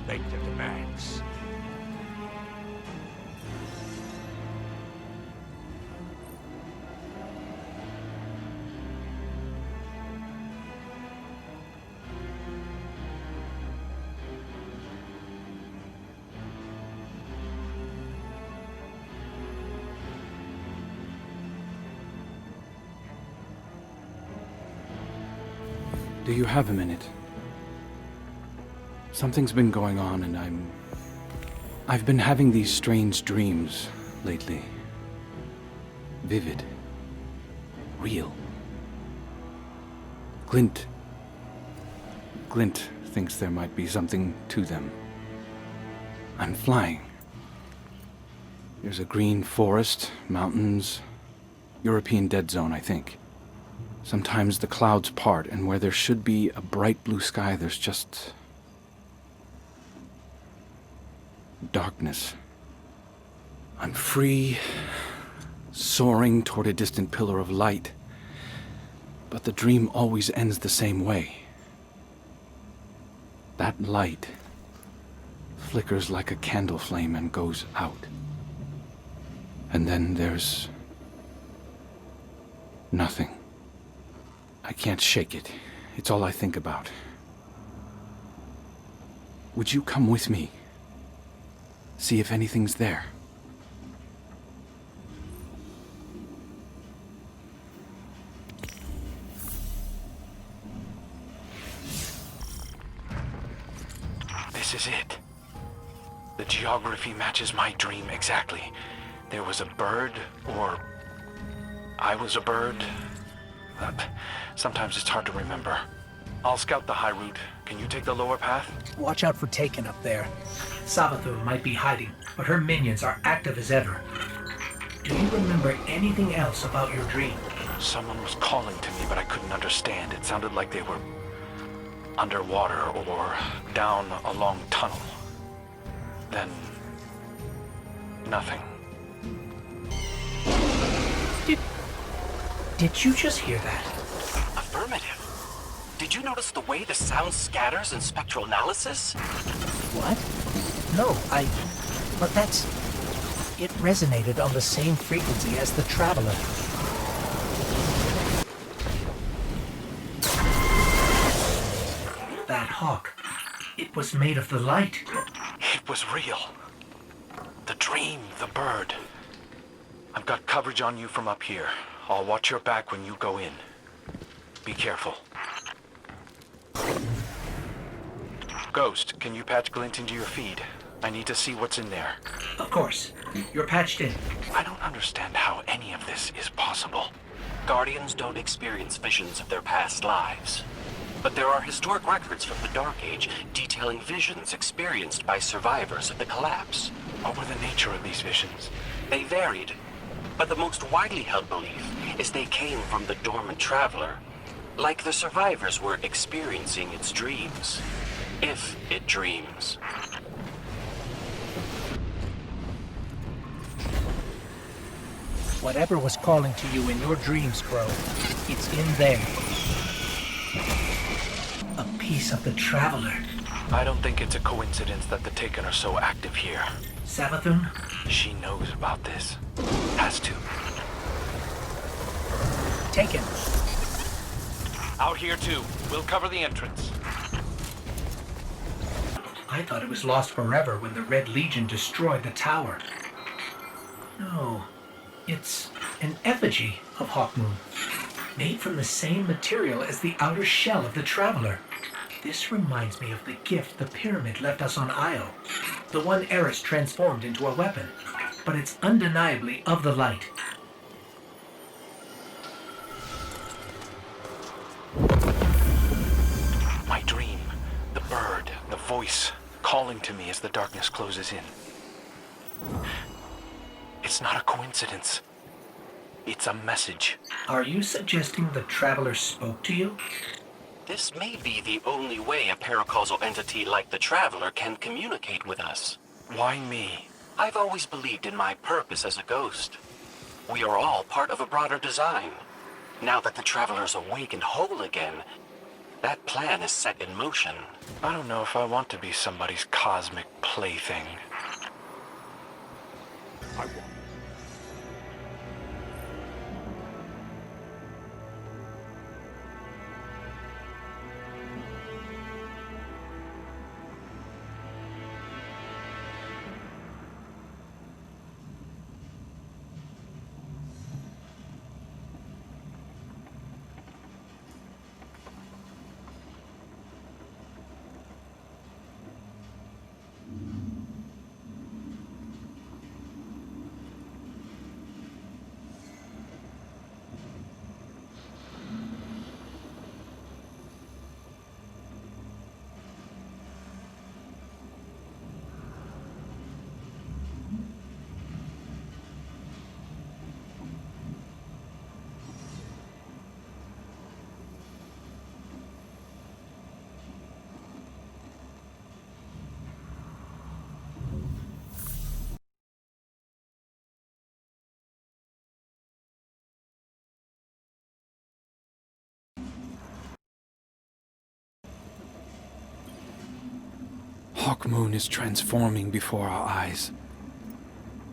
make the demands. Do you have a minute? Something's been going on and I've been having these strange dreams lately. Vivid. Real. Glint thinks there might be something to them. I'm flying. There's a green forest, mountains, European dead zone, I think. Sometimes the clouds part, and where there should be a bright blue sky, there's just darkness. I'm free, soaring toward a distant pillar of light, but the dream always ends the same way. That light flickers like a candle flame and goes out. And then there's nothing. I can't shake it. It's all I think about. Would you come with me? See if anything's there. This is it. The geography matches my dream exactly. There was a bird, or I was a bird. Sometimes it's hard to remember. I'll scout the high route. Can you take the lower path? Watch out for Taken up there. Savathun might be hiding, but her minions are active as ever. Do you remember anything else about your dream? Someone was calling to me, but I couldn't understand. It sounded like they were underwater or down a long tunnel. Then nothing. Did you just hear that? Affirmative. Did you notice the way the sound scatters in spectral analysis? What? No, But that's... It resonated on the same frequency as the Traveler. That hawk. It was made of the light. It was real. The dream, the bird. I've got coverage on you from up here. I'll watch your back when you go in. Be careful. Ghost, can you patch Glint into your feed? I need to see what's in there. Of course. You're patched in. I don't understand how any of this is possible. Guardians don't experience visions of their past lives. But there are historic records from the Dark Age detailing visions experienced by survivors of the collapse. What were the nature of these visions? They varied, but the most widely held belief is they came from the dormant Traveler, like the survivors were experiencing its dreams. If it dreams. Whatever was calling to you in your dreams, Crow, it's in there. A piece of the Traveler. I don't think it's a coincidence that the Taken are so active here. Savathun? She knows about this. Has to. Taken. Out here too. We'll cover the entrance. I thought it was lost forever when the Red Legion destroyed the tower. No, it's an effigy of Hawkmoon, made from the same material as the outer shell of the Traveler. This reminds me of the gift the pyramid left us on Io, the one Eris transformed into a weapon, but it's undeniably of the light. My dream, the bird, the voice, calling to me as the darkness closes in. It's not a coincidence. It's a message. Are you suggesting the Traveler spoke to you? This may be the only way a paracausal entity like the Traveler can communicate with us. Why me? I've always believed in my purpose as a ghost. We are all part of a broader design. Now that the Traveler's awake and whole again, That plan is set in motion. I don't know if I want to be somebody's cosmic plaything. I won't. Hawkmoon is transforming before our eyes.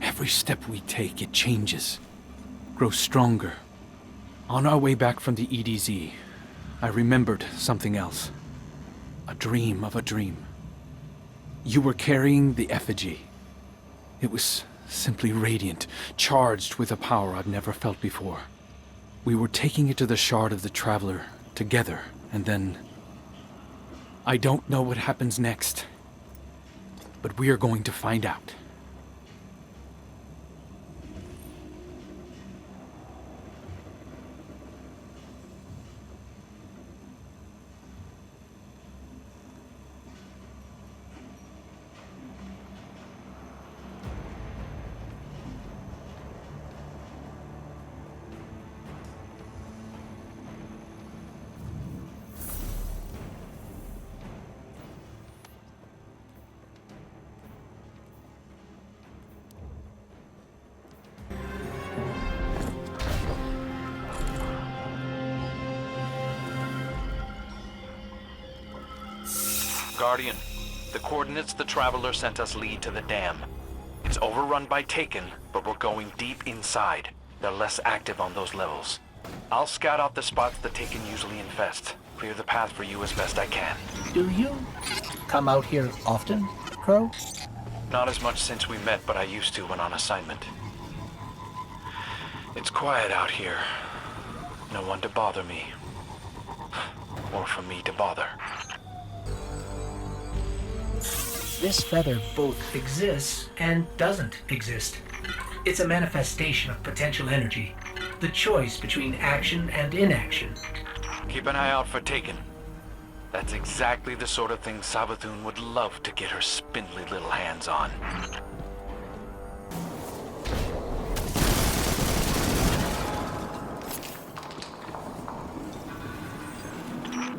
Every step we take, it changes, grows stronger. On our way back from the EDZ, I remembered something else. A dream of a dream. You were carrying the effigy. It was simply radiant, charged with a power I've never felt before. We were taking it to the Shard of the Traveler together, and then... I don't know what happens next, but we are going to find out. Guardian, the coordinates the Traveler sent us lead to the dam. It's overrun by Taken, but we're going deep inside. They're less active on those levels. I'll scout out the spots the Taken usually infest. Clear the path for you as best I can. Do you come out here often, Crow? Not as much since we met, but I used to when on assignment. It's quiet out here. No one to bother me. Or for me to bother. This feather both exists and doesn't exist. It's a manifestation of potential energy, the choice between action and inaction. Keep an eye out for Taken. That's exactly the sort of thing Savathun would love to get her spindly little hands on.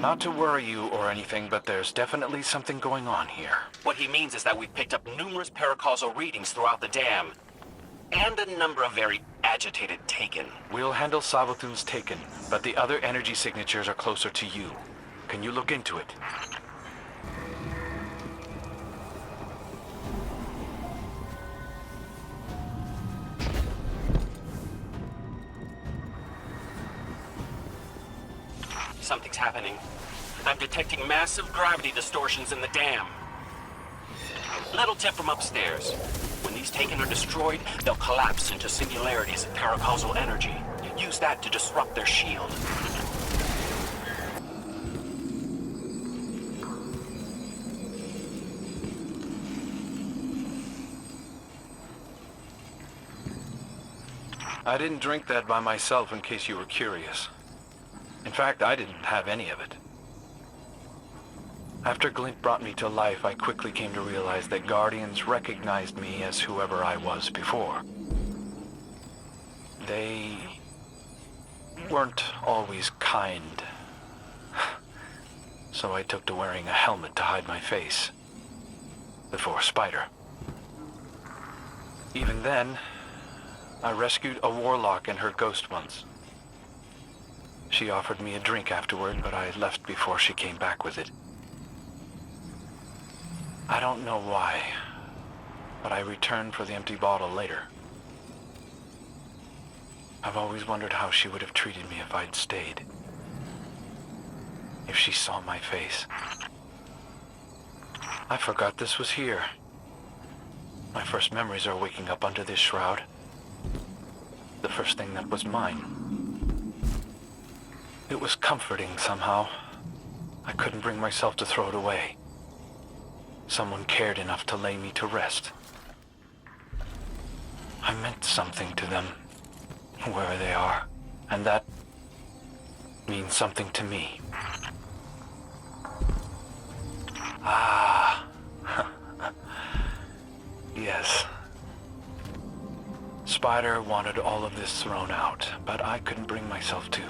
Not to worry you or anything, but there's definitely something going on here. What he means is that we've picked up numerous paracausal readings throughout the dam, and a number of very agitated Taken. We'll handle Savathun's Taken, but the other energy signatures are closer to you. Can you look into it? Something's happening. I'm detecting massive gravity distortions in the dam. Little tip from upstairs. When these Taken are destroyed, they'll collapse into singularities of paracausal energy. Use that to disrupt their shield. I didn't drink that by myself in case you were curious. In fact, I didn't have any of it. After Glint brought me to life, I quickly came to realize that Guardians recognized me as whoever I was before. They weren't always kind. So I took to wearing a helmet to hide my face. Before Spider. Even then, I rescued a warlock and her ghost once. She offered me a drink afterward, but I left before she came back with it. I don't know why, but I returned for the empty bottle later. I've always wondered how she would have treated me if I'd stayed. If she saw my face. I forgot this was here. My first memories are waking up under this shroud. The first thing that was mine. It was comforting somehow. I couldn't bring myself to throw it away. Someone cared enough to lay me to rest. I meant something to them, wherever they are, and that means something to me. Ah. Yes. Spider wanted all of this thrown out, but I couldn't bring myself to.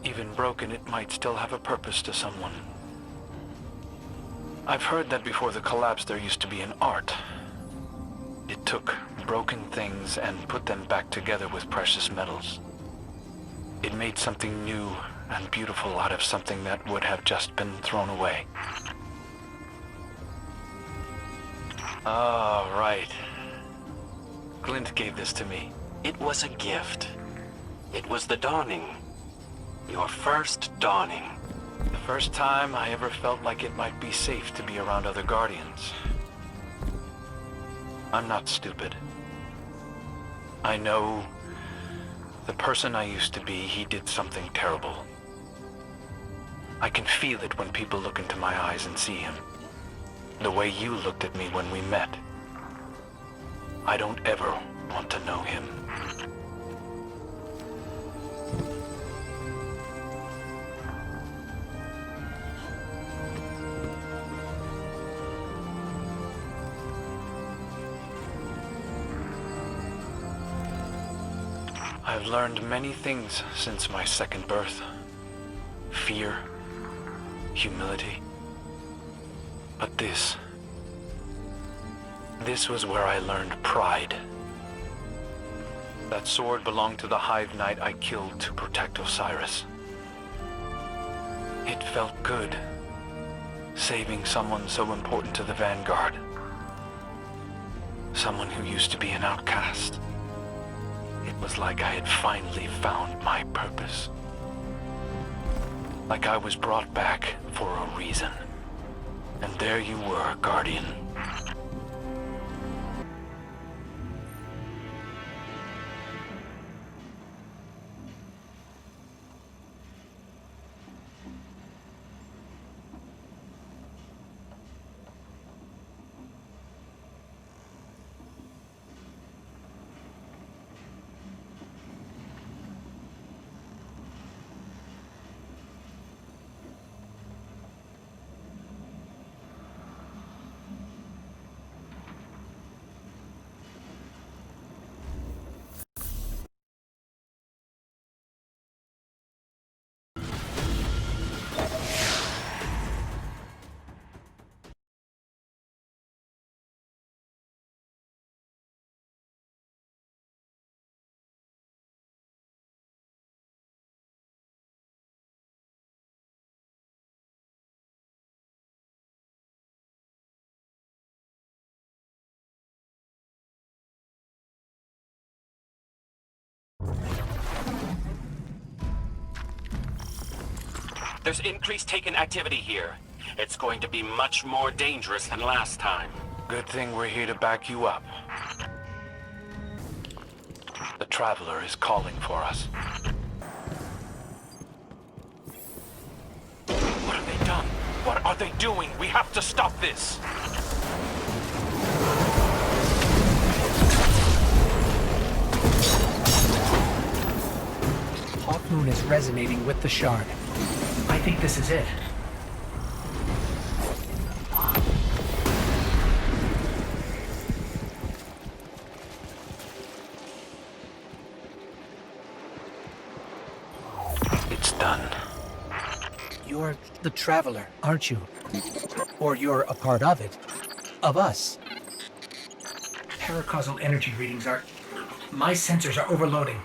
Even broken, it might still have a purpose to someone. I've heard that before the collapse there used to be an art. It took broken things and put them back together with precious metals. It made something new and beautiful out of something that would have just been thrown away. Oh, right. Glint gave this to me. It was a gift. It was the dawning. Your first dawning. The first time I ever felt like it might be safe to be around other Guardians. I'm not stupid. I know the person I used to be, he did something terrible. I can feel it when people look into my eyes and see him. The way you looked at me when we met. I don't ever want to know him. I've learned many things since my second birth. Fear, humility. But this was where I learned pride. That sword belonged to the Hive Knight I killed to protect Osiris. It felt good, saving someone so important to the Vanguard. Someone who used to be an outcast. It was like I had finally found my purpose. Like I was brought back for a reason. And there you were, Guardian. There's increased Taken activity here. It's going to be much more dangerous than last time. Good thing we're here to back you up. The Traveler is calling for us. What have they done? What are they doing? We have to stop this! Hawkmoon is resonating with the shard. I think this is it. It's done. You're the Traveler, aren't you? Or you're a part of it. Of us. Paracausal energy readings are... My sensors are overloading.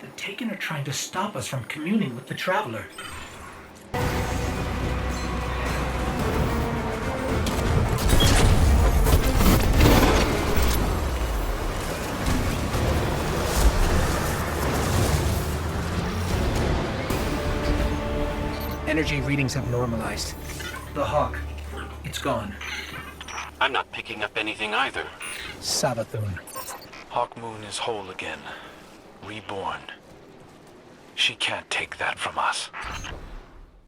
The Taken are trying to stop us from communing with the Traveler. Energy readings have normalized. The Hawk, it's gone. I'm not picking up anything either. Savathun. Hawkmoon is whole again. Reborn. She can't take that from us.